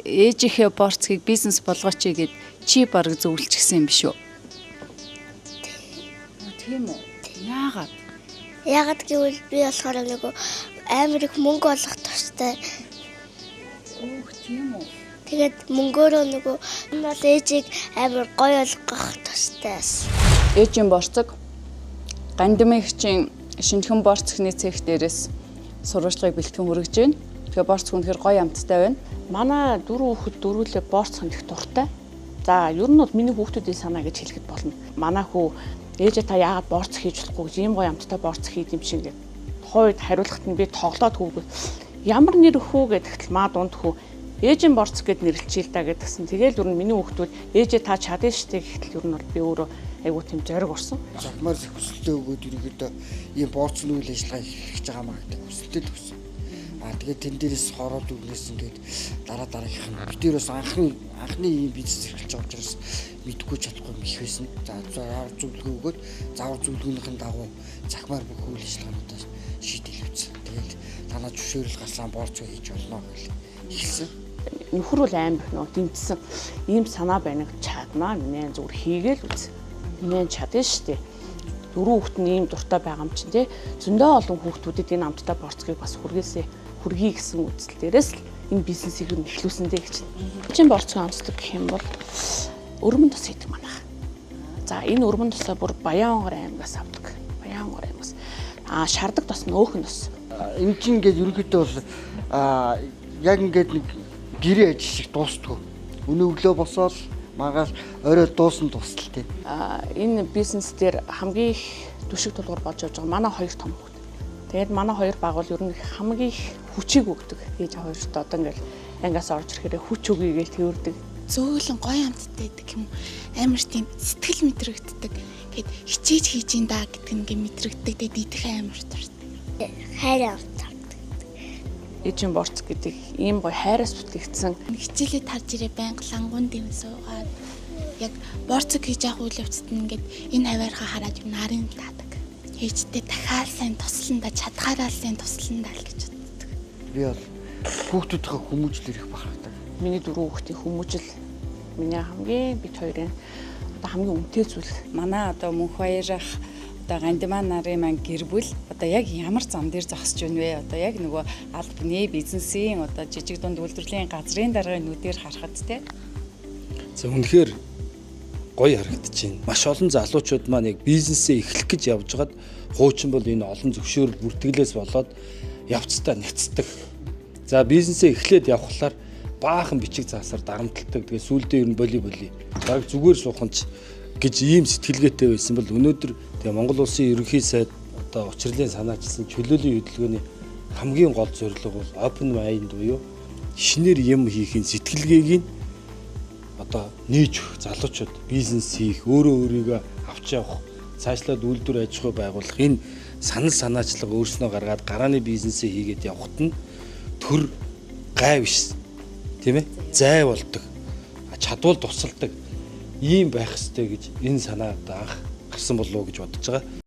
ээжийнхээ борцгийг бизнес болгооч гэд чи бараг зөвлөчихсөн юм биш үү? Тийм үү? Яагаад? Яагаад гэвэл би болохоор нэг амар их мөнгө олох тустай. Тийм үү? Тэгээд мөнгөөрөө нөгөө энэ бол ээжийг амар гоё олгох тустайс. Ээжийн борцог гандимигчийн шинэхэн борцохны цех дээрээс сурвалжлагыг бэлтгэн хүргэж байна. Тэгэхээр борцох үнэхээр гоё амттай байна. Манай дөрөв хүүхэд дөрвөлээ борцох их дуртай. За ер нь бол миний хүүхдүүдийн санаа гэж хэлэхэд болно. Манай хүү ээжээ та яагаад борцох хийж болохгүй гэж ийм гоё амттай борцох хийх юм шиг гэдэг. Хойд хариулахад нь би тоглоод хүүгээ ямар нэр хүү гэдэгт маа дунд хүү ээжийн борцох гэд нэрлэлчихээ л да гэдгсэн. Тэгээл ер нь миний хүүхдүүд ээжээ та чадна штэ гэхтэл ер нь бол би өөрөө айгуу тийм зориг орсон. Завмаар их хүсэлтэй өгөөд ерөнхийдөө ийм борцны үйл ажиллагаа хийж байгаа маа гэдэг хүсэлтэй төсөн. Тэгээд тэн дээрээс хороод үгнээс ингээд дараагийнх нь бид нэрээс анхны ийм бизнес эрхэлж байгаа учраас мэдгүй чадахгүй их байсан. За зөвлөгөө өгөөд заавар зөвлөгөөнийхэн дагуу захмаар бүх үйл ажиллагаануудаас шийдэл авсан. Тэгээд танаа зөвшөөрөл гарсан борцоо хийж болно гэж хэлсэн. Нөхөр бол амар нөө дэмжсэн. Ийм санаа байна гэж чаднаа. Минь зүгээр хийгээл үз. Минь чадна штэ. Дөрөв хүүхэд нь ийм дуртай байгаа юм чинь те. Зөндөө олон хүүхдүүдэд энэ амттай борцгийг бас хүргэе гэсэн үзэл дээрээс л энэ бизнесийг нь эхлүүлсэндээ гэж. Чин борцоо онцлог гэх юм бол өрмөн тус хийдэг манайх. За энэ өрмөн тусаа бүр Баянгор аймгаас авдаг. Баянгор аймгаас. Шардаг тос нь өөхөн тос. Энэ чинь ингээд ерөнхийдөө бол яг ингээд нэг гэрээ ажил шиг дуустдаг. Өнөө өглөө босоод маргааш орой дуусна тусал тийм. Энэ бизнес дээр хамгийн их түшиг тулгуур болж явж байгаа манай хоёр том хүүхэд. Тэгээд манай хоёр баг бол ер нь хамгийн их хүчийг өгдөг. Ээж хоёрт одоо ингээл ангиас орж ирэхээр хүч өгье гэж тэрдэг. Зөөлөн гоё амттай гэдэг юм. Амар тийм сэтгэл мэдрэгддэг. Гэт хичээж хийж ин да гэдэг ингээ мэдрэгддэг. Тэгээд идэх амар дуртай. Хайр авдаг. Ээжийн борц гэдэг ийм гоё хайраас бүтгэгдсэн. Хичээлээ тарж ирээ байнга лангуун дэм суугаад яг борцог хийж явах үйл явцад нь ингээд энэ хаваархаа хараад юм нарын таадаг. Ээжтэй дахиад сайн тусланда чадхаараа сайн тусланда л гэж боддог. Би бол хүүхдүүдийнхээ хүмүүжлэр их бахархдаг. Миний дөрөв хүүхдийн хүмүүжил миний хамгийн бид хоёрын одоо хамгийн үнэтэй зүйл. Манай одоо мөнх баярах одоо гандимаа нарын маань гэр бүл одоо яг ямар зам дээр зогсож байна вэ? Одоо яг нөгөө албаны бизнесийн одоо жижиг дунд үйлдвэрлэлийн газрын даргын нүдээр харахад те. За үнэхээр гоё харагдаж байна. Маш олон залуучууд маань яг бизнесээ эхлэх гэж явж байгаад хуучин бол энэ олон зөвшөөрөл бүртгэлээс болоод явцдаа нэцдэг. За бизнесээ эхлээд явхлаар баахан бичиг заасаар дарамталдаг. Тэгээ сүүлдээ ер нь боли. Яг зүгээр сууханч гэж ийм сэтгэлгээтэй байсан бол өнөөдөр тэгээ Монгол улсын ерөнхий сайд одоо учрлын санаачилсан чөлөөлийн хөдөлгөөний хамгийн гол зорилго бол open mind буюу шинээр юм хийхин сэтгэлгээг нь одоо нээж өгөх залуучууд бизнес хийх, өөрийгөө авч явах, цаашлаад үйлдвэр аж ахуй байгуулах энэ санал санаачлага өөрснөө гаргаад гарааны бизнесээ хийгээд явхад нь төр гай биш тийм ээ зай болдог, чадвал тусалдаг ийм байх ёстой гэж энэ санаа одоо анх гарсан болов уу гэж бодож байгаа.